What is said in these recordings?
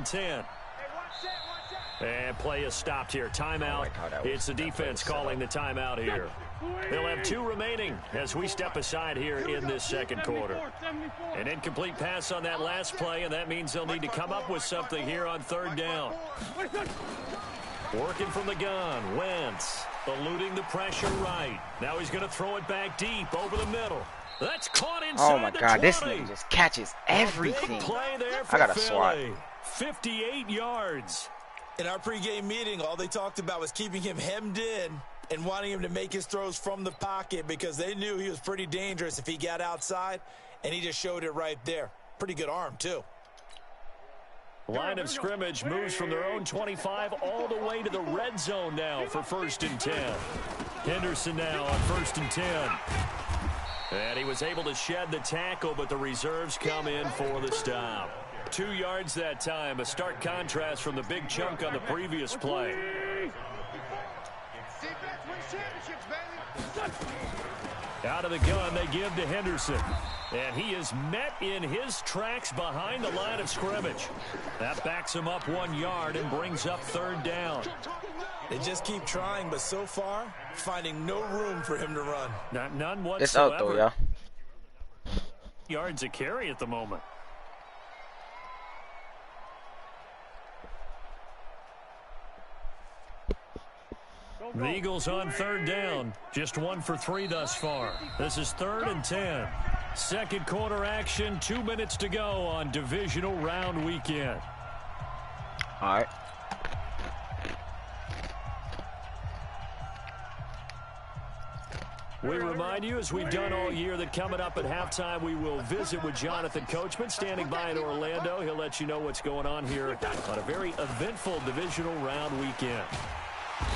and 10. And play is stopped here. Timeout. It's the defense calling the timeout here. They'll have 2 remaining as we step aside here in this second quarter. An incomplete pass on that last play, and that means they'll need to come up with something here on 3rd down. Working from the gun, Wentz eluding the pressure right. Now he's going to throw it back deep over the middle. That's caught inside. Oh my God, this nigga just catches everything. I got a swat. 58 yards. In our pregame meeting, all they talked about was keeping him hemmed in and wanting him to make his throws from the pocket because they knew he was pretty dangerous if he got outside, and he just showed it right there. Pretty good arm, too. Line of scrimmage moves from their own 25 all the way to the red zone now for 1st and 10. Henderson now on 1st and 10. And he was able to shed the tackle, but the reserves come in for the stop. 2 yards that time, a stark contrast from the big chunk on the previous play. Out of the gun, they give to Henderson. And he is met in his tracks behind the line of scrimmage. That backs him up 1 yard and brings up 3rd down. They just keep trying, but so far, finding no room for him to run. None whatsoever. It's out though, yeah. Yards a carry at the moment. The Eagles on 3rd down. Just 1 for 3 thus far. This is 3rd and 10. Second quarter action. 2 minutes to go on divisional round weekend. All right. We remind you, as we've done all year, that coming up at halftime, we will visit with Jonathan Coachman, standing by in Orlando. He'll let you know what's going on here on a very eventful divisional round weekend.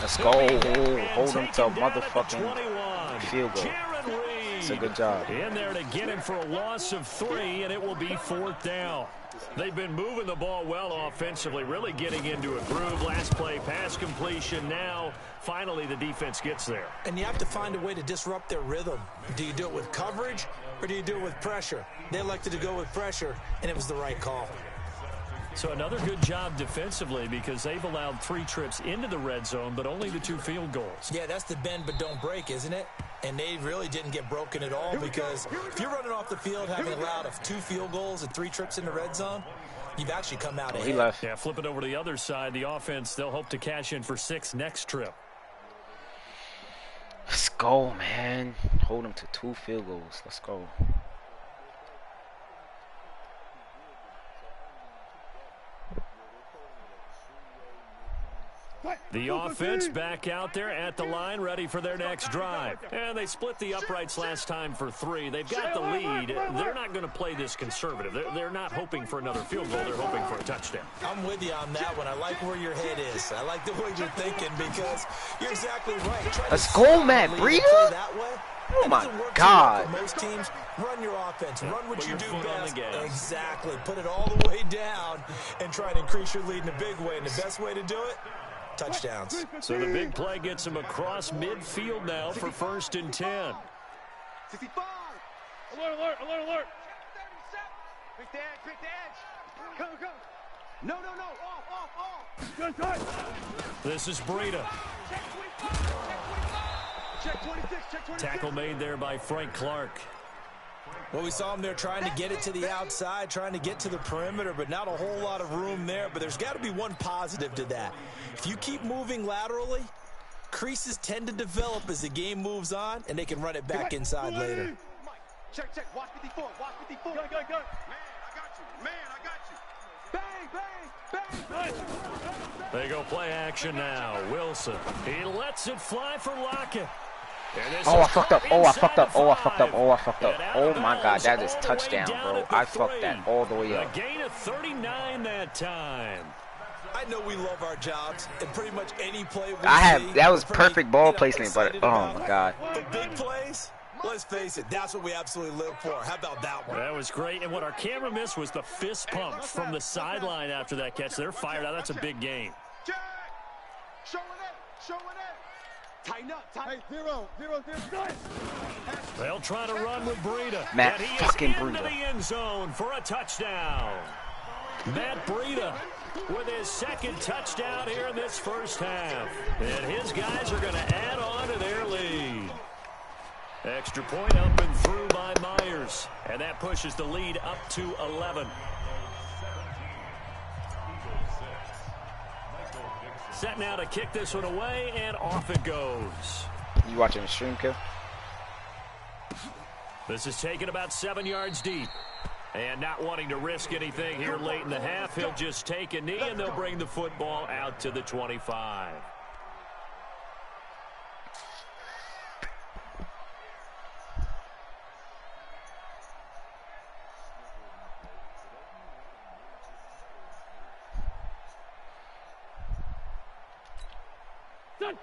Let's go. Hold him to a motherfucking field goal. It's a good job. In there to get him for a loss of 3, and it will be 4th down. They've been moving the ball well offensively, really getting into a groove. Last play, pass completion. Now, finally, the defense gets there. And you have to find a way to disrupt their rhythm. Do you do it with coverage, or do you do it with pressure? They elected to go with pressure, and it was the right call. So another good job defensively because they've allowed 3 trips into the red zone, but only the 2 field goals. Yeah, that's the bend but don't break, isn't it? And they really didn't get broken at all because if you're running off the field having allowed 2 field goals and 3 trips in the red zone, you've actually come out ahead. He left. Yeah, flip it over to the other side. The offense, they'll hope to cash in for 6 next trip. Let's go, man. Hold him to 2 field goals. Let's go. The offense back out there at the line, ready for their next drive. And they split the uprights last time for 3. They've got the lead. They're not going to play this conservative. They're not hoping for another field goal. They're hoping for a touchdown. I'm with you on that one. I like where your head is. I like the way you're thinking because you're exactly right. Let's go, Matt Breida. Oh, my God. Most teams, run your offense. Run what you do best. Exactly. Put it all the way down and try to increase your lead in a big way. And the best way to do it, touchdowns. So the big play gets him across midfield now for 1st and 10. 65. Alert, alert, alert, alert. 37. Pick the edge, pick the edge. Come, come. No, no, no. Off. Good, good. This is Breida. Check 26, check 26. Tackle made there by Frank Clark. Well, we saw him there trying to get it to the outside, trying to get to the perimeter, but not a whole lot of room there. But there's got to be one positive to that. If you keep moving laterally, creases tend to develop as the game moves on, and they can run it back inside later. Check, check. Watch 54. Watch 54. Go, go, go. Man, I got you. Man, I got you. Bang, bang, bang. They go play action now. Wilson. He lets it fly for Lockett. Oh, I fucked up. Oh, I fucked up. Oh, I fucked up. Oh, I fucked up. Oh, my God. That is touchdown, bro. I fucked that all the way up. A gain of 39 that time. I know we love our jobs, and pretty much any play we that was perfect ball placement, but oh, my God. The big plays, let's face it, that's what we absolutely live for. How about that one? That was great, and what our camera missed was the fist pump from the sideline after that catch. They're fired out. That's a big gain. Show it up. Show it up. Tighten up, tighten. Hey, 0, 0, 0. They'll try to run with Breida. Matt fucking Breida. Breida. Into the end zone for a touchdown. Matt Breida with his second touchdown here in this first half. And his guys are going to add on to their lead. Extra point up and through by Myers. And that pushes the lead up to 11. Set now to kick this one away, and off it goes. You watching the stream, Kev? This is taken about 7 yards deep. And not wanting to risk anything here late in the half, he'll just take a knee, and they'll bring the football out to the 25.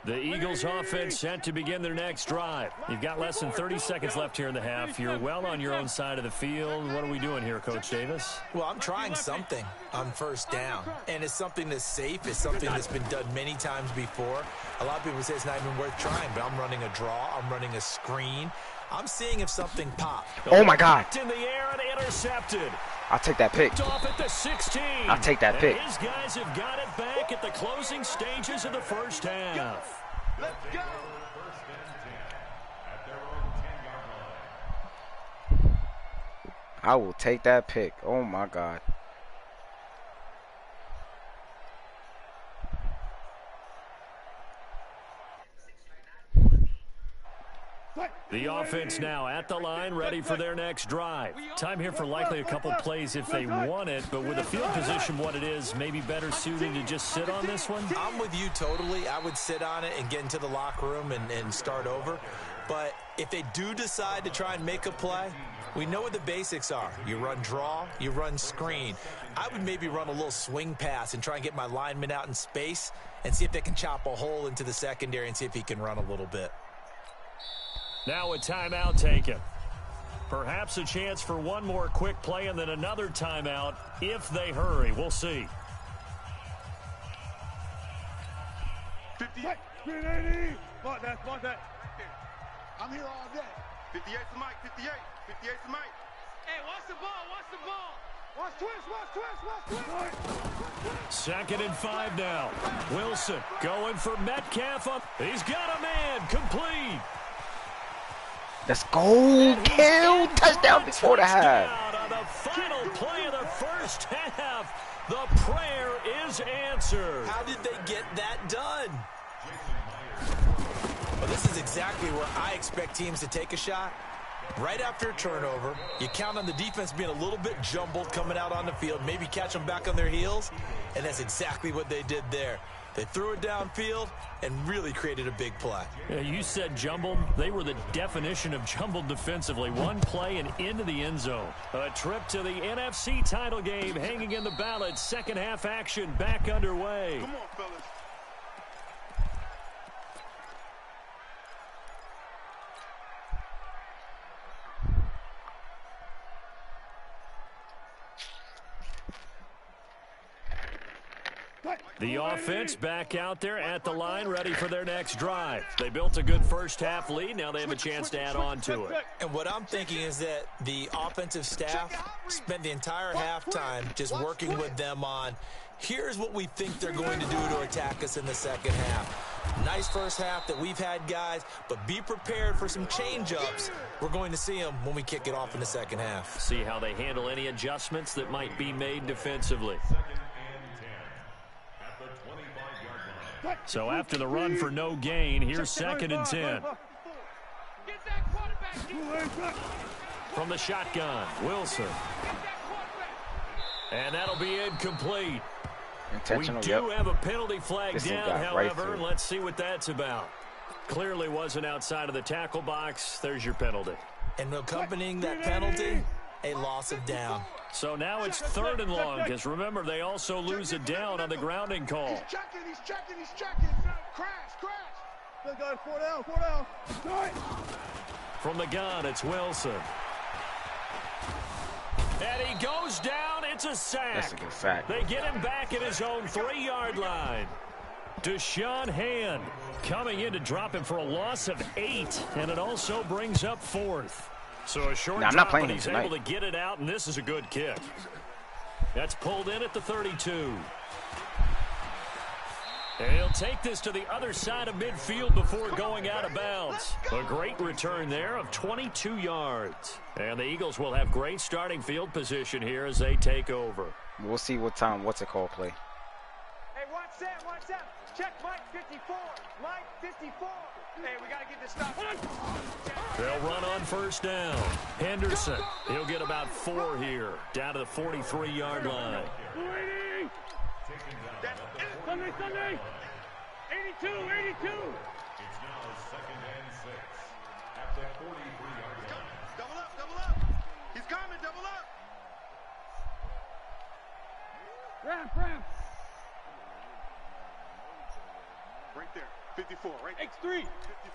The Eagles offense set to begin their next drive. You've got less than 30 seconds left here in the half. You're well on your own side of the field. What are we doing here, Coach Davis? Well, I'm trying something on first down, and it's something that's safe. It's something that's been done many times before. A lot of people say it's not even worth trying, but I'm running a draw. I'm running a screen. I'm seeing if something pops. Oh, my God. In the air and intercepted. I'll take that pick. Off at the 16. I'll take that pick. And his guys have got it back at the closing stages of the first half. Let's go. I will take that pick. Oh, my God. The offense now at the line, ready for their next drive. Time here for likely a couple plays if they want it, but with the field position what it is, maybe better suited to just sit on this one? I'm with you totally. I would sit on it and get into the locker room and start over. But if they do decide to try and make a play, we know what the basics are. You run draw, you run screen. I would maybe run a little swing pass and try and get my lineman out in space and see if they can chop a hole into the secondary and see if he can run a little bit. Now a timeout taken. Perhaps a chance for one more quick play and then another timeout if they hurry. We'll see. 58, 380. Mark that. I'm here all day. 58 to Mike, 58 to Mike. Hey, watch the ball. Watch twist. Second and 5 now. Wilson going for Metcalf. He's got a man. Complete. Let's go. Kill. Touchdown before the half. On the final play of the first half, the prayer is answered. How did they get that done? Well, this is exactly where I expect teams to take a shot. Right after a turnover, you count on the defense being a little bit jumbled coming out on the field, maybe catch them back on their heels, and that's exactly what they did there. They threw it downfield and really created a big play. Yeah, you said jumbled. They were the definition of jumbled defensively. One play and into the end zone. A trip to the NFC title game hanging in the balance. Second half action back underway. Come on, fellas. The offense back out there at the line, ready for their next drive. They built a good first half lead. Now they have a chance to add on to it. And what I'm thinking is that the offensive staff spent the entire halftime just working with them on, here's what we think they're going to do to attack us in the second half. Nice first half that we've had, guys, but be prepared for some change-ups. We're going to see them when we kick it off in the second half. See how they handle any adjustments that might be made defensively. So after the run for no gain, here's second and 10. From the shotgun, Wilson. And that'll be incomplete. We do have a penalty flag down, however. Right, let's see what that's about. Clearly wasn't outside of the tackle box. There's your penalty. And accompanying that penalty, a loss of down. So now it's third and long, because remember, they also lose a down on the grounding call. He's checking. Crash. They got 4 down. From the gun, it's Wilson. And he goes down. It's a sack. That's a good sack. They get him back at his own 3-yard line. Deshaun Hand coming in to drop him for a loss of 8, and it also brings up 4th. So a short I'm not drop, playing but he's able to get it out, and this is a good kick. That's pulled in at the 32. And he'll take this to the other side of midfield before going out of bounds. A great return there of 22 yards. And the Eagles will have great starting field position here as they take over. We'll see what time, what's it called, play. Hey, watch that, watch that. Check Mike 54. Mike 54. Hey, we got to get this stop. They'll run on first down. Henderson, he'll get about 4 here, down to the 43-yard line. Sunday, Sunday. 82, 82. It's now 2nd and 6 at the 43-yard line. Double up, double up. He's coming, double up. Ram. Right there, 54, right? X3,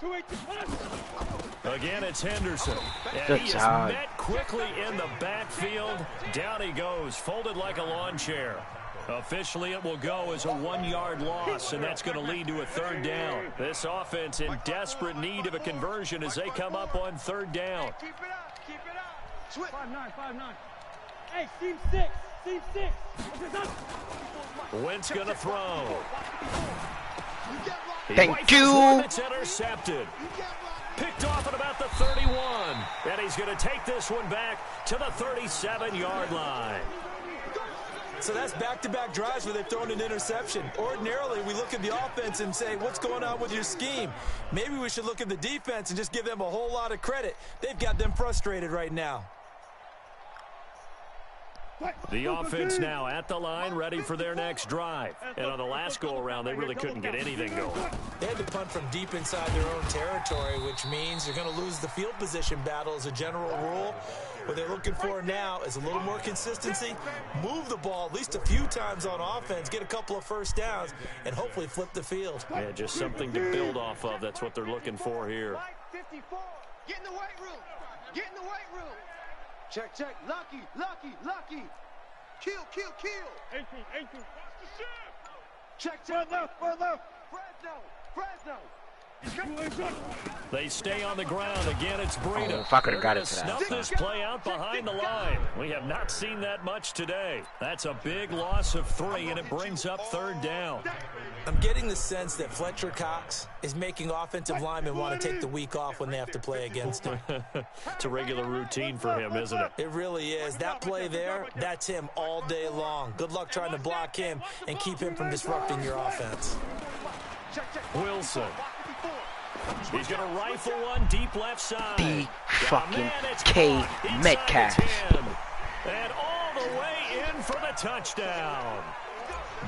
282. Again, it's Henderson. And Good he job. is met quickly in the backfield. Down he goes, folded like a lawn chair. Officially, it will go as a 1-yard loss, and that's going to lead to a 3rd down. This offense in desperate need of a conversion as they come up on 3rd down. Keep it up, keep it up. Switch. 5-9. Hey, seam 6. Wentz going to throw. Thank you. It's intercepted. Picked off at about the 31. And he's going to take this one back to the 37-yard line. So that's back-to-back drives where they've thrown an interception. Ordinarily, we look at the offense and say, what's going on with your scheme? Maybe we should look at the defense and just give them a whole lot of credit. They've got them frustrated right now. The offense now at the line, ready for their next drive. And on the last go-around, they really couldn't get anything going. They had to punt from deep inside their own territory, which means you're going to lose the field position battle as a general rule. What they're looking for now is a little more consistency, move the ball at least a few times on offense, get a couple of first downs, and hopefully flip the field. Yeah, just something to build off of. That's what they're looking for here. 54. Get in the weight room. Get in the weight room. Check. Lucky. Kill. 18. Check. Left. Fresno. They stay on the ground. Again, it's Breida. Oh, if I could have got it to Snuff that. this play out behind the line. We have not seen that much today. That's a big loss of 3, and it brings up 3rd down. I'm getting the sense that Fletcher Cox is making offensive linemen want to take the week off when they have to play against him. It's a regular routine for him, isn't it? It really is. That play there, that's him all day long. Good luck trying to block him and keep him from disrupting your offense. Wilson. He's going to rifle one deep left side. D fucking K Metcalf. And all the way in for the touchdown.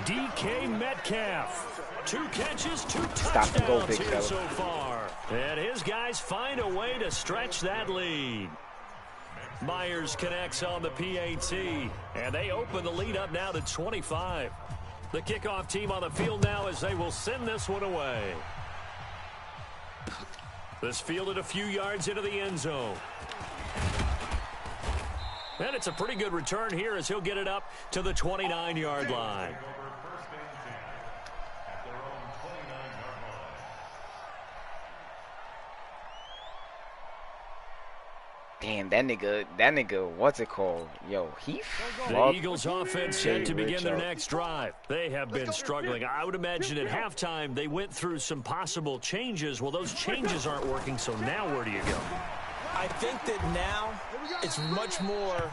DK Metcalf. 2 catches, 2 touchdowns and go, big here fella. so far. And his guys find a way to stretch that lead. Myers connects on the PAT, and they open the lead up now to 25. The kickoff team on the field now as they will send this one away. This fielded a few yards into the end zone. And it's a pretty good return here as he'll get it up to the 29-yard line. Damn, that nigga, what's it called? Yo, he The Eagles offense set to begin their next drive. They have been struggling. I would imagine at halftime they went through some possible changes. Well, those changes aren't working, so now where do you go? I think that now it's much more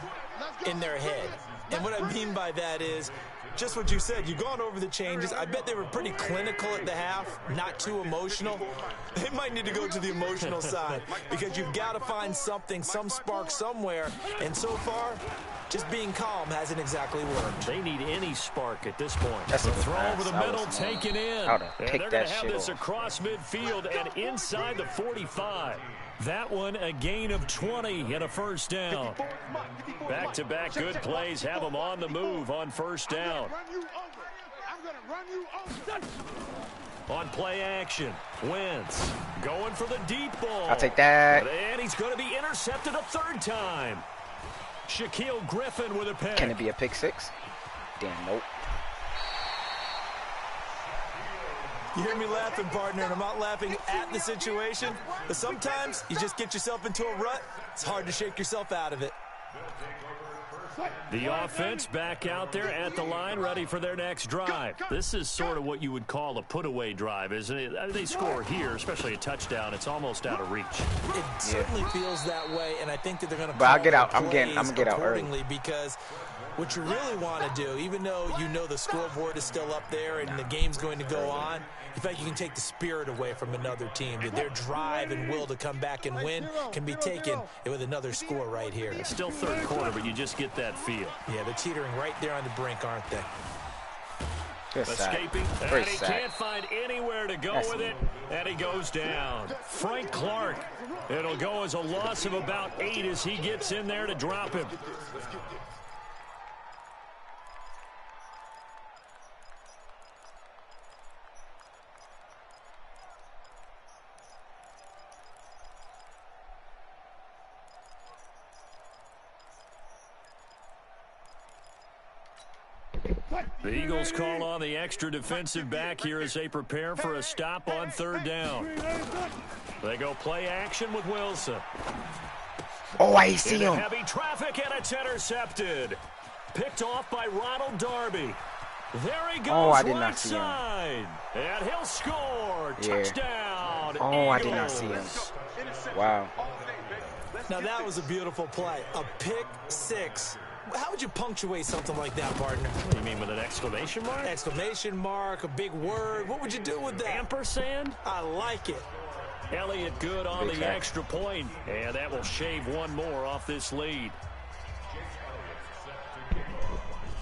in their head. And what I mean by that is just what you said. You've gone over the changes. I bet they were pretty clinical at the half, not too emotional. They might need to go to the emotional side because you've got to find something, some spark somewhere. And so far, just being calm hasn't exactly worked. They need any spark at this point. That's a throw pass. over the middle, taken in. How to And pick they're that going to have shit this off. across midfield and inside the 45. That one a gain of 20 and a first down. Back-to-back good plays have them on the move on first down. I'm going to run you over. On play action, Wentz going for the deep ball. I'll take that. And he's going to be intercepted a 3rd time. Shaquille Griffin with a pick. Can it be a pick 6? Damn, nope. You hear me laughing, partner, and I'm not laughing at the situation, but sometimes you just get yourself into a rut. It's hard to shake yourself out of it. The offense back out there at the line, ready for their next drive. This is sort of what you would call a put-away drive, isn't it? They score here, especially a touchdown. It's almost out of reach. It certainly feels that way, and I think that they're going to. But I'll get out. I'm gonna get out early because what you really want to do, even though you know the scoreboard is still up there and the game's going to go on, in fact, you can take the spirit away from another team. Their drive and will to come back and win can be taken with another score right here. It's still third quarter, but you just get that feel. Yeah, they're teetering right there on the brink, aren't they? Escaping, and he can't find anywhere to go with it, and he goes down. Frank Clark, it'll go as a loss of about 8 as he gets in there to drop him. The Eagles call on the extra defensive back here as they prepare for a stop on third down. They go play action with Wilson. Oh, I see him. Heavy traffic, and it's intercepted. Picked off by Ronald Darby. There he goes. Oh, I did right not see him. side. And he'll score. Yeah. Touchdown. Oh, Eagles. I did not see him. Wow. Now, that was a beautiful play. A pick six. How would you punctuate something like that, partner? What do you mean, with an exclamation mark? Exclamation mark, a big word. What would you do with that? Ampersand? I like it. Elliott good on the extra point, and that will shave one more off this lead.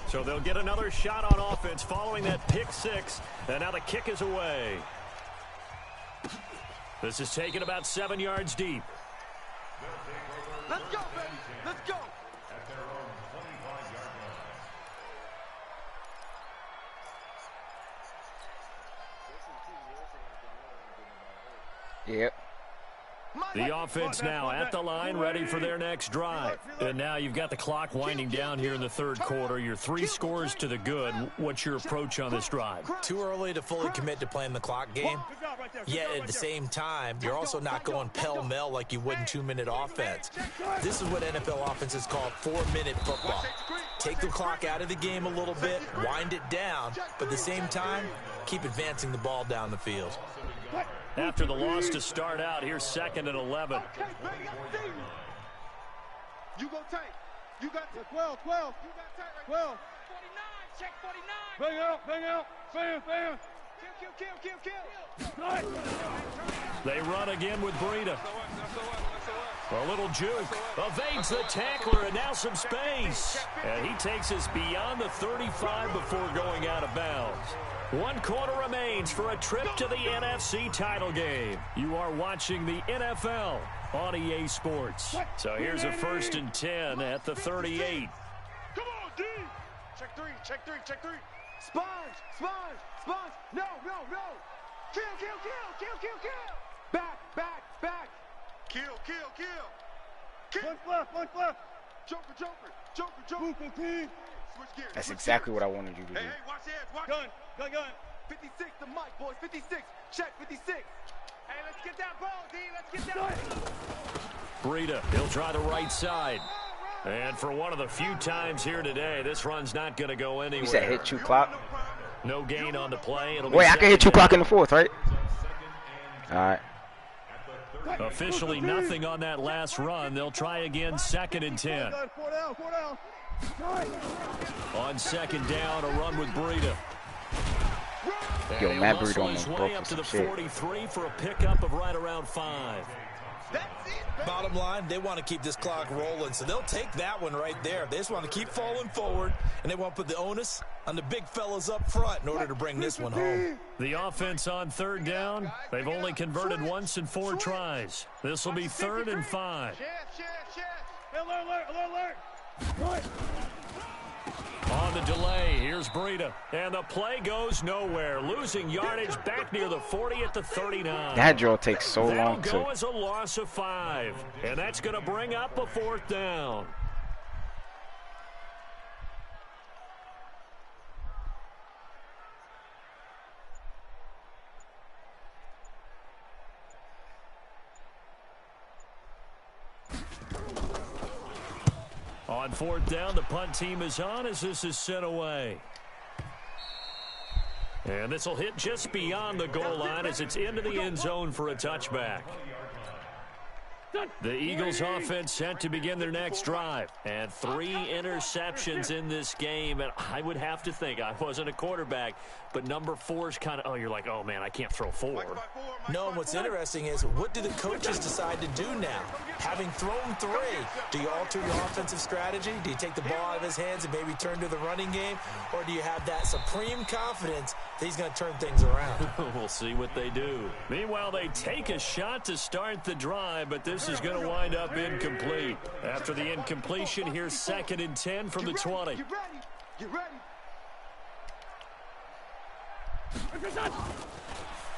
So they'll get another shot on offense following that pick six, and now the kick is away. This is taken about 7 yards deep. Let's go, baby. Let's go. Yep. The offense now at the line, ready for their next drive. And now you've got the clock winding down here in the third quarter. You're 3 scores to the good. What's your approach on this drive? Too early to fully commit to playing the clock game. Yet at the same time, you're also not going pell-mell like you would in 2-minute offense. This is what NFL offenses call 4-minute football. Take the clock out of the game a little bit, wind it down, but at the same time, keep advancing the ball down the field. After the loss to start out, here's 2nd and 11. You go tight. You got 12, 12. You got tight right 12. 49, check 49. Bang out, bang out. Bam, bam. Kill. They run again with Breida. A little juke. Evades the tackler, and now some space. And he takes us beyond the 35 before going out of bounds. 1 quarter remains for a trip to the NFC title game. You are watching the NFL on EA Sports. So here's a 1st and 10 at the 38. Come on, D. Check three. Sponge. No. Kill. Back. Kill. One left. Joker. That's exactly what I wanted you to do. Hey, watch the edge. Gun. 56, the mic, boys. 56. Check 56. Hey, let's get that ball, D. Let's get that. Breida, he'll try the right side. And for one of the few times here today, this run's not going to go anywhere. You said hit 2 clock? No gain on the play. Wait, I can hit 2 clock in the 4th, right? All right. Officially nothing on that last run. They'll try again, 2nd and 10. 4 down. On 2nd down, a run with Breida. Yo, And Matt he'll Breida muscle almost his way broke up to some the shit. 43 for a pickup of right around 5. Bottom line, they want to keep this clock rolling, so they'll take that one right there. They just want to keep falling forward, and they want to put the onus on the big fellas up front in order to bring this one home. The offense on 3rd down, they've only converted once in 4 tries. This will be 3rd and 5. Alert. On the delay, here's Breida. And the play goes nowhere. Losing yardage back near the 40 at the 39. That drill takes so That'll long go to... as a loss of 5. And that's going to bring up a 4th down. On On fourth down, the punt team is on as this is sent away. And this will hit just beyond the goal line as it's into the end zone for a touchback. The Eagles offense set to begin their next drive. And 3 interceptions in this game. And I would have to think, I wasn't a quarterback, but number 4 is kind of, you're like, oh, man, I can't throw 4. No, and what's interesting is, what do the coaches decide to do now? Having thrown 3, do you alter your offensive strategy? Do you take the ball out of his hands and maybe turn to the running game? Or do you have that supreme confidence that he's going to turn things around? We'll see what they do. Meanwhile, they take a shot to start the drive, but this is going to wind up incomplete. After the incompletion, here's 2nd and 10 from the 20. Get ready. Get ready.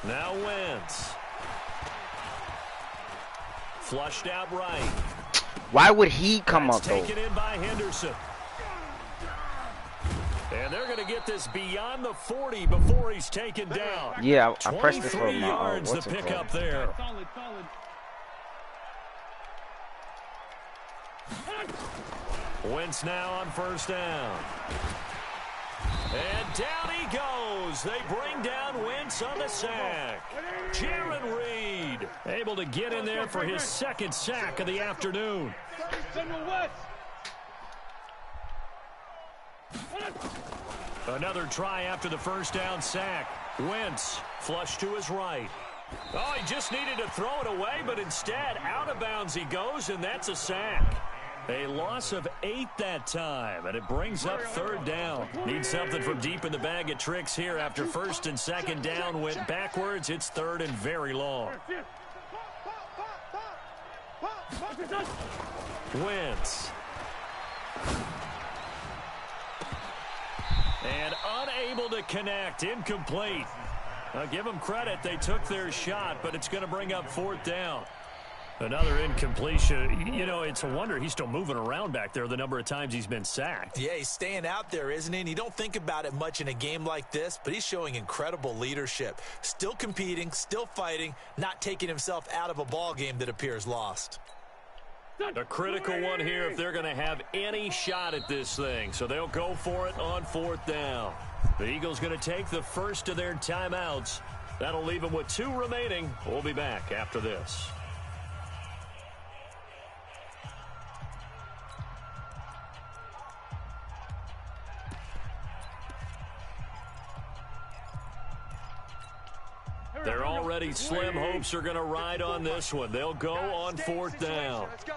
Now Wentz. Flushed out right. Why would he come up, though? Taken in by Henderson. And they're going to get this beyond the 40 before he's taken down. Yeah, I pressed this for 23 my yards what's to it pick called? up there. Solid, solid. Wentz now on first down. And down he goes. They bring down Wentz on the sack. Jaron Reed able to get in there for his 2nd sack of the afternoon. Another try after the first down sack. Wentz flush to his right. Oh, he just needed to throw it away, but instead out of bounds he goes, and that's a sack. A loss of 8 that time, and it brings up 3rd down. Need something from deep in the bag of tricks here after 1st and 2nd down went backwards. It's 3rd and very long. Wentz. And unable to connect. Incomplete. I'll give them credit. They took their shot, but it's going to bring up 4th down. Another incompletion. You know, it's a wonder he's still moving around back there the number of times he's been sacked. Yeah, he's staying out there, isn't he? And you don't think about it much in a game like this, but he's showing incredible leadership. Still competing, still fighting, not taking himself out of a ball game that appears lost. A critical one here if they're going to have any shot at this thing. So they'll go for it on 4th down. The Eagles going to take the first of their timeouts. That'll leave them with 2 remaining. We'll be back after this. They're already slim. Hopes are going to ride on this one. They'll go on 4th down. Let's go.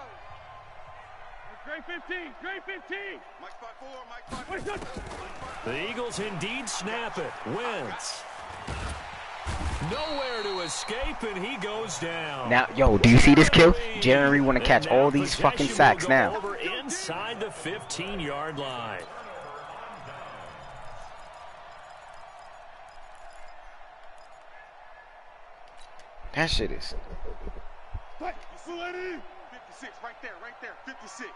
Great 15. Great 15. Mike 5-4. The Eagles indeed snap it. Wentz. Nowhere to escape, and he goes down. Now, yo, do you see this kill? Jaron Reed want to catch all these fucking sacks now. Over inside the 15-yard line. That shit is. 56, right there, 56.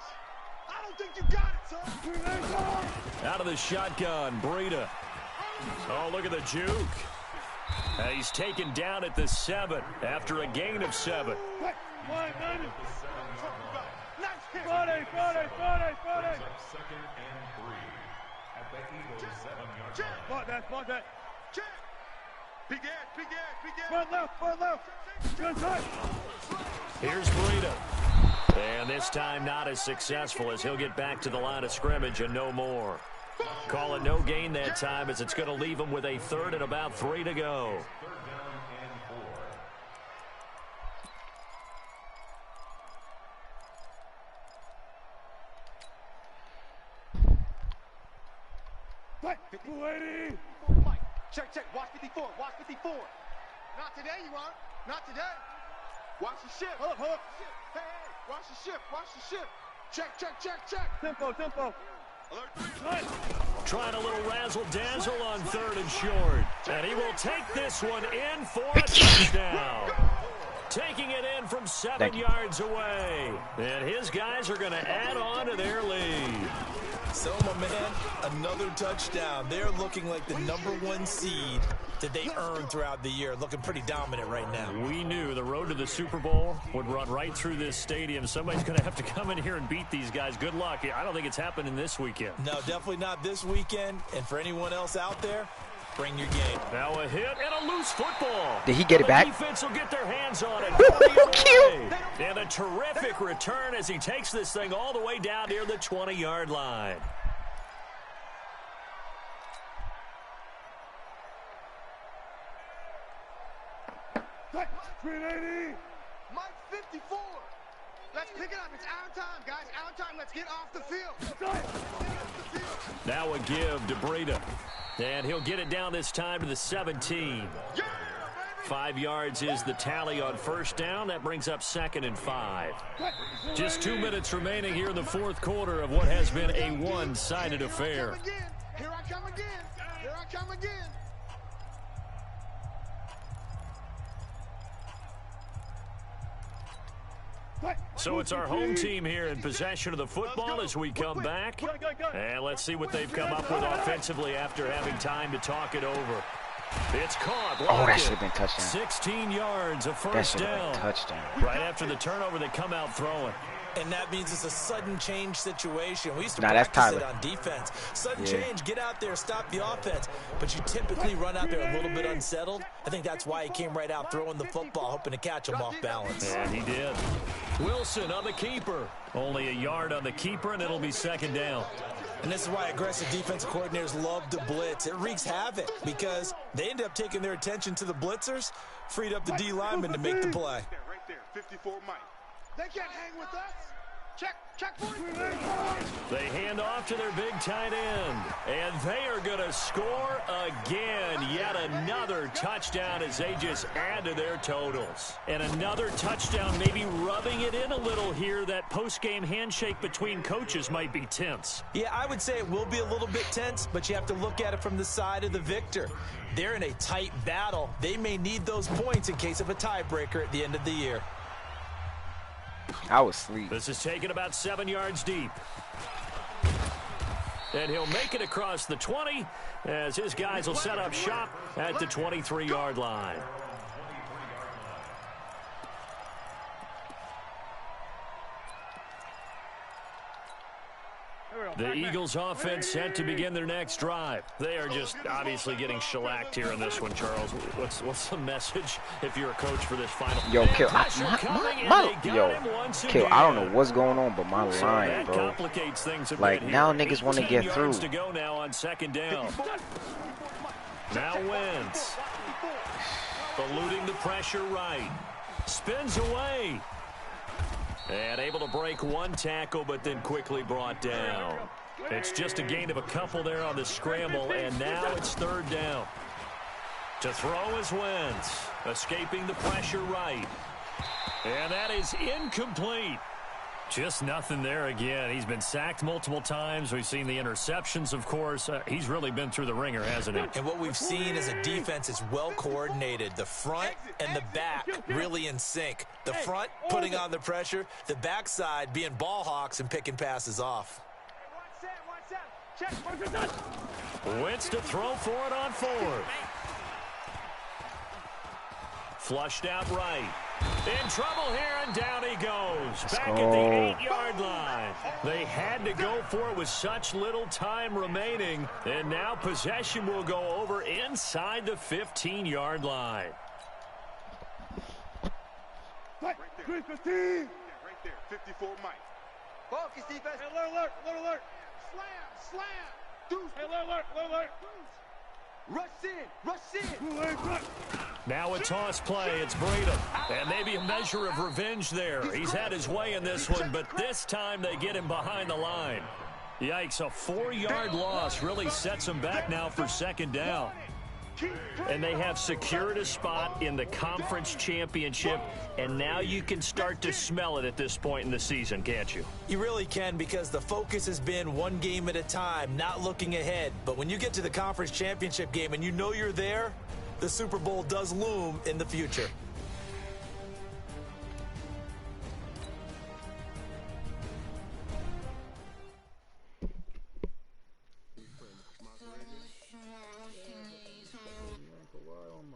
I don't think you got it, son. Out of the shotgun, Breida. Oh, look at the juke. He's taken down at the 7 after a gain of 7. Friday. Spot that. Check. Big edge. Front left. Good tight. Here's Breida. And this time not as successful as he'll get back to the line of scrimmage and no more. Call it no gain that time as it's going to leave him with a 3rd and about 3 to go. Check. Watch 54. Not today, you aren't. Not today. Watch the shift. Hook. Hey, watch the shift. Check. Tempo. Alert 3. Trying a little razzle-dazzle on 3rd and short. And he will take this one in for a touchdown. Taking it in from 7 yards away. And his guys are going to add on to their lead. So, my man, another touchdown. They're looking like the #1 seed that they earned throughout the year. Looking pretty dominant right now. We knew the road to the Super Bowl would run right through this stadium. Somebody's going to have to come in here and beat these guys. Good luck. I don't think it's happening this weekend. No, definitely not this weekend. And for anyone else out there, bring your game. Now a hit and a loose football. Did he get it back? The defense will get their hands on it. Cute. And a terrific return as he takes this thing all the way down near the 20-yard line. Mike 54. Let's pick it up. It's our time, guys. Our time. Let's get off the field. Now a give to Breida. And he'll get it down this time to the 17. 5 yards is the tally on first down. That brings up 2nd and 5. Just 2 minutes remaining here in the fourth quarter of what has been a one-sided affair. Here I come again. Here I come again. So it's our home team here in possession of the football as we come back. And let's see what they've come up with offensively after having time to talk it over. It's caught. Oh, that should have been touchdown. 16 yards, a That first should have down. been touchdown. Right after the turnover, they come out throwing. And that means it's a sudden change situation. We used to That's practice it Tyler. on defense. Sudden Yeah. change, get out there, stop the offense. But you typically run out there a little bit unsettled. I think that's why he came right out throwing the football, hoping to catch him off balance. And he did. Wilson on the keeper. Only a yard on the keeper, and it'll be 2nd down. And this is why aggressive defensive coordinators love to blitz. It wreaks havoc because they end up taking their attention to the blitzers, freed up the D lineman to make the play. Right there. 54 Mike. They can't hang with us. Check for it. They hand off to their big tight end. And they are going to score again. Yet another touchdown as they just add to their totals. And another touchdown, maybe rubbing it in a little here. That post-game handshake between coaches might be tense. Yeah, I would say it will be a little bit tense, but you have to look at it from the side of the victor. They're in a tight battle. They may need those points in case of a tiebreaker at the end of the year. I was asleep. This is taken about 7 yards deep. And he'll make it across the 20 as his guys will set up shop at the 23-yard line. The Eagles offense set to begin their next drive. They are just obviously getting shellacked here in this one, Charles. What's the message if you're a coach for this final? Yo, Kill, Kill, I don't know what's going on, but my So line, that bro. complicates things a Like, bit now here. niggas wanna 18 get through. yards to go now on 2nd down. Now Wentz. Eluding the pressure right. Spins away. And able to break one tackle, but then quickly brought down. It's just a gain of a couple there on the scramble, and now it's 3rd down. To throw is Wentz, escaping the pressure right. And that is incomplete. Just nothing there again. He's been sacked multiple times. We've seen the interceptions, of course. He's really been through the ringer, hasn't he? And what we've seen is a defense is well coordinated. The front and the back really in sync. The front putting on the pressure, the backside being ball hawks and picking passes off. Wentz to throw for it on 4th. Flushed out right. In trouble here, and down he goes. Back at the 8-yard line. They had to go for it with such little time remaining. And now possession will go over inside the 15-yard line. Right there, 54 Mike. Focus defense. Alert. Slam. Deuce. Alert. Rush in. Now a toss play. It's Breida. And maybe a measure of revenge there. He's had his way in this one, but this time they get him behind the line. Yikes, a 4-yard loss really sets him back now for 2nd down. And they have secured a spot in the conference championship, and now you can start to smell it at this point in the season, can't you? You really can, because the focus has been one game at a time, not looking ahead. But when you get to the conference championship game and you know you're there, the Super Bowl does loom in the future.